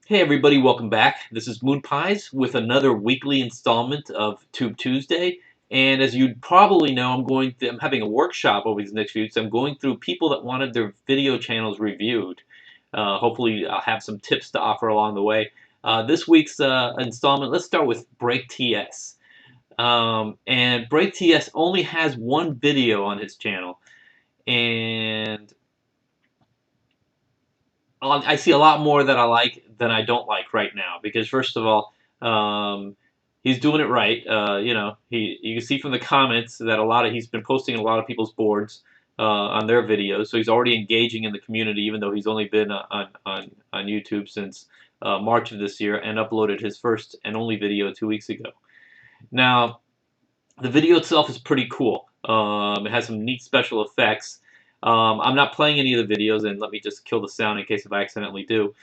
Hey everybody, welcome back. This is Moon Pies with another weekly installment of Tube Tuesday. And as you probably know, I'm having a workshop over these next few weeks. I'm going through people that wanted their video channels reviewed. Hopefully, I'll have some tips to offer along the way. This week's installment, let's start with BreakTS. And BreakTS only has one video on his channel, and I see a lot more that I like than I don't like right now. Because first of all, he's doing it right. You can see from the comments that he's been posting a lot of people's boards on their videos. So he's already engaging in the community, even though he's only been on YouTube since March of this year and uploaded his first and only video 2 weeks ago. Now, the video itself is pretty cool. It has some neat special effects. I'm not playing any of the videos, and let me just kill the sound in case if I accidentally do.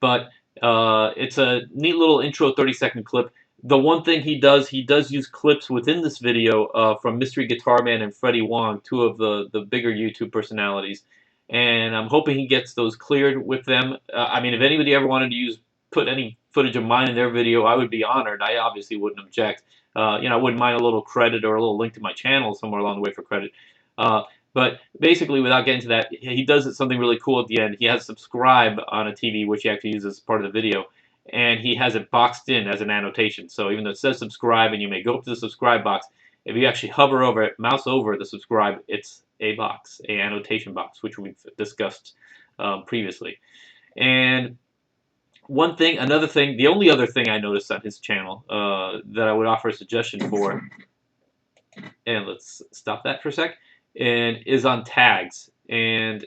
But it's a neat little intro 30-second clip. The one thing he does use clips within this video from Mystery Guitar Man and Freddie Wong, two of the bigger YouTube personalities. And I'm hoping he gets those cleared with them. I mean, if anybody ever wanted to put any footage of mine in their video, I would be honored. I obviously wouldn't object. I wouldn't mind a little credit or a little link to my channel somewhere along the way for credit. But basically, without getting to that, he does something really cool at the end. He has subscribe on a TV, which he actually uses as part of the video, and he has it boxed in as an annotation. So even though it says subscribe, and you may go up to the subscribe box, if you actually hover over it, mouse over the subscribe, it's a box, a annotation box, which we've discussed previously. And the only other thing I noticed on his channel that I would offer a suggestion for, and let's stop that for a sec, and is on tags. And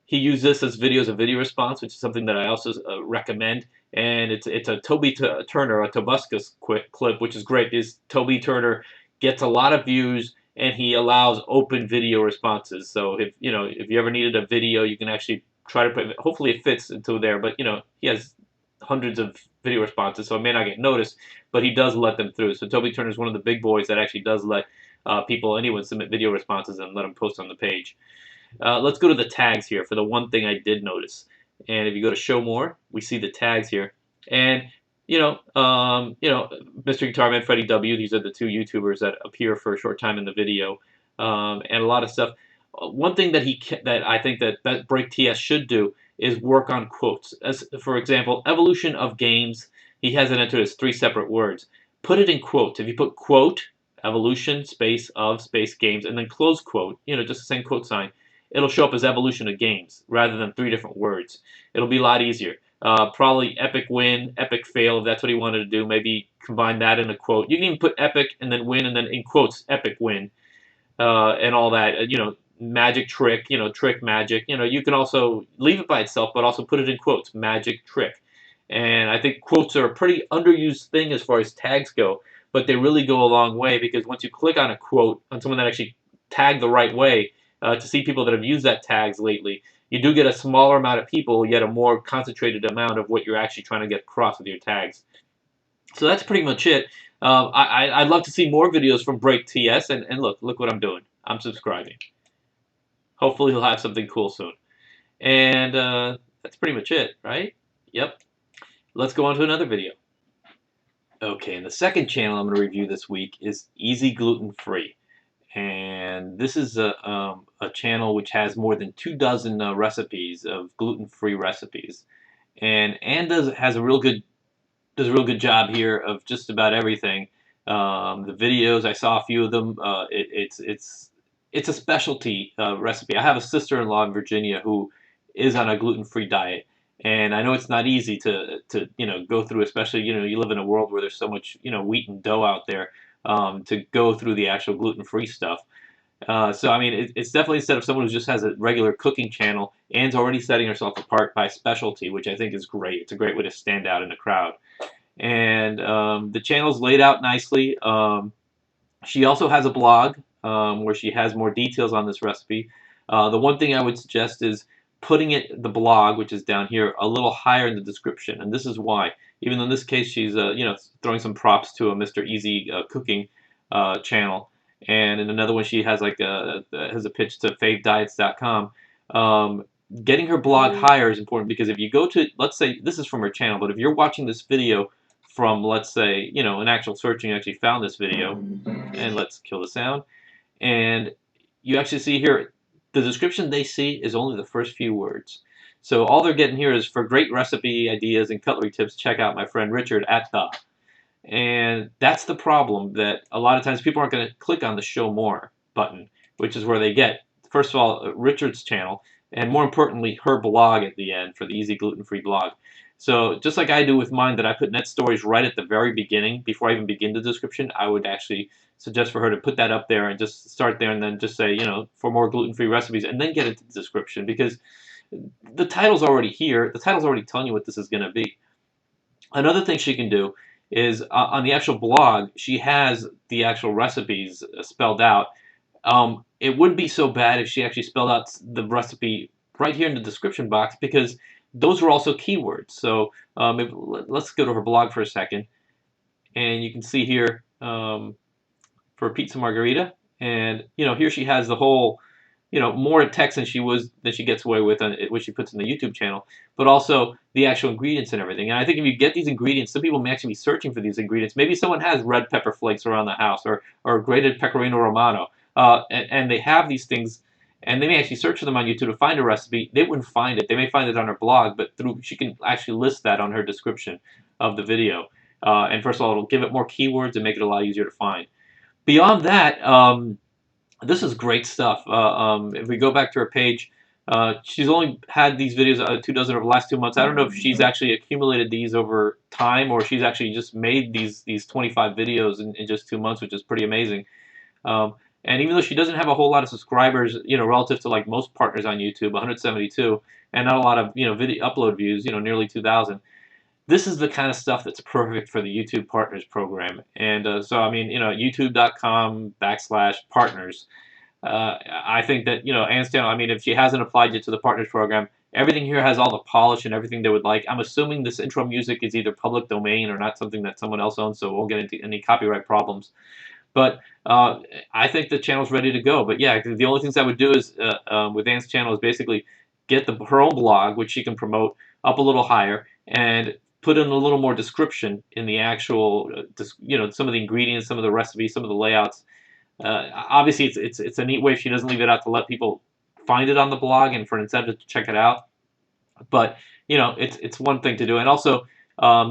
he used this as videos of video response, which is something that I also recommend. And it's a Turner, a Tobuscus clip, which is great. Is Toby Turner gets a lot of views, and he allows open video responses. So if you ever needed a video, you can actually try to put. Hopefully, it fits into there. But he has hundreds of video responses, so it may not get noticed, but he does let them through. So Toby Turner is one of the big boys that actually does let anyone submit video responses and let them post on the page. Let's go to the tags here for the one thing I did notice. And if you go to show more, we see the tags here. And Mr. Guitar Man, Freddie W. These are the two YouTubers that appear for a short time in the video, and a lot of stuff. One thing that I think that BreakTS should do is work on quotes. As for example, evolution of games. He has it entered as 3 separate words. Put it in quotes. If you put quote evolution space of space games and then close quote, just the same quote sign, it'll show up as evolution of games rather than 3 different words. It'll be a lot easier. Probably epic win, epic fail, if that's what he wanted to do. Maybe combine that in a quote. You can even put epic and then win and then in quotes epic win and all that. Magic trick, trick magic. You can also leave it by itself, but also put it in quotes, magic trick. And I think quotes are a pretty underused thing as far as tags go, but they really go a long way because once you click on a quote on someone that actually tagged the right way, to see people that have used that tags lately, you do get a smaller amount of people, yet a more concentrated amount of what you're actually trying to get across with your tags. So that's pretty much it. I'd love to see more videos from BreakTS, and look what I'm doing. I'm subscribing. Hopefully he'll have something cool soon. And that's pretty much it, right? Yep. Let's go on to another video. Okay, and the second channel I'm going to review this week is EZGlutenFree. And this is a channel which has more than 24 recipes of gluten-free recipes. And has a real good does a real good job here of just about everything. The videos, I saw a few of them. It's a specialty recipe. I have a sister-in-law in Virginia who is on a gluten-free diet, and I know it's not easy to go through, especially you live in a world where there's so much wheat and dough out there to go through the actual gluten-free stuff. So I mean, it's definitely instead of someone who just has a regular cooking channel, Anne's already setting herself apart by specialty, which I think is great. It's a great way to stand out in the crowd. And the channel's laid out nicely. She also has a blog where she has more details on this recipe. The one thing I would suggest is putting the blog, which is down here, a little higher in the description. And this is why. Even though in this case she's throwing some props to a Mr. Easy Cooking channel. And in another one, she has has a pitch to favediets.com. getting her blog higher is important, because if you go to, let's say, this is from her channel, but if you're watching this video from, let's say, an actual search, and you actually found this video, and let's kill the sound, and you actually see here, the description they see is only the first few words. So all they're getting here is, for great recipe ideas and cutlery tips, check out my friend Richard at the. And that's the problem, that a lot of times people aren't going to click on the show more button, which is where they get, first of all, Richard's channel, and more importantly, her blog at the end for the EZGlutenFree blog. So just like I do with mine, that I put net stories right at the very beginning, before I even begin the description, I would actually suggest for her to put that up there and just start there, and then just say, for more gluten-free recipes, and then get into the description, because the title's already here. The title's already telling you what this is going to be. Another thing she can do is, on the actual blog, she has the actual recipes spelled out. It wouldn't be so bad if she actually spelled out the recipe right here in the description box, because those are also keywords. So let's go to her blog for a second, and you can see here, for pizza margarita, and here she has the whole, more text than she gets away with on what she puts in the YouTube channel, but also the actual ingredients and everything. And I think if you get these ingredients, some people may actually be searching for these ingredients. Maybe someone has red pepper flakes around the house, or grated pecorino romano, and they have these things, and they may actually search for them on YouTube to find a recipe. They wouldn't find it. They may find it on her blog, but she can actually list that on her description of the video. And first of all, it'll give it more keywords and make it a lot easier to find. Beyond that, this is great stuff. If we go back to her page, she's only had these videos, 24 over the last 2 months. I don't know if she's actually accumulated these over time, or she's actually just made these 25 videos in just 2 months, which is pretty amazing. And even though she doesn't have a whole lot of subscribers, relative to like most partners on YouTube, 172, and not a lot of video upload views, nearly 2,000. This is the kind of stuff that's perfect for the YouTube Partners program. And so, I mean, youtube.com/partners. I think that, Anne's channel, I mean, if she hasn't applied yet to the Partners program, everything here has all the polish and everything they would like. I'm assuming this intro music is either public domain or not something that someone else owns, so we'll get into any copyright problems. But I think the channel's ready to go. But yeah, the only things I would do is, with Anne's channel, is basically get her own blog, which she can promote, up a little higher, and put in a little more description in the actual, some of the ingredients, some of the recipes, some of the layouts. Obviously, it's a neat way if she doesn't leave it out to let people find it on the blog and for an incentive to check it out. But it's one thing to do, and also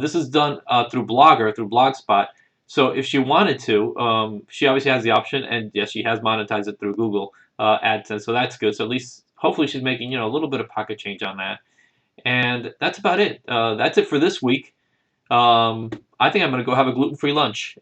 this is done through Blogger, through Blogspot. So if she wanted to, she obviously has the option, and yes, she has monetized it through Google AdSense, so that's good. So at least hopefully she's making a little bit of pocket change on that. And that's about it. That's it for this week. I think I'm going to go have a gluten-free lunch.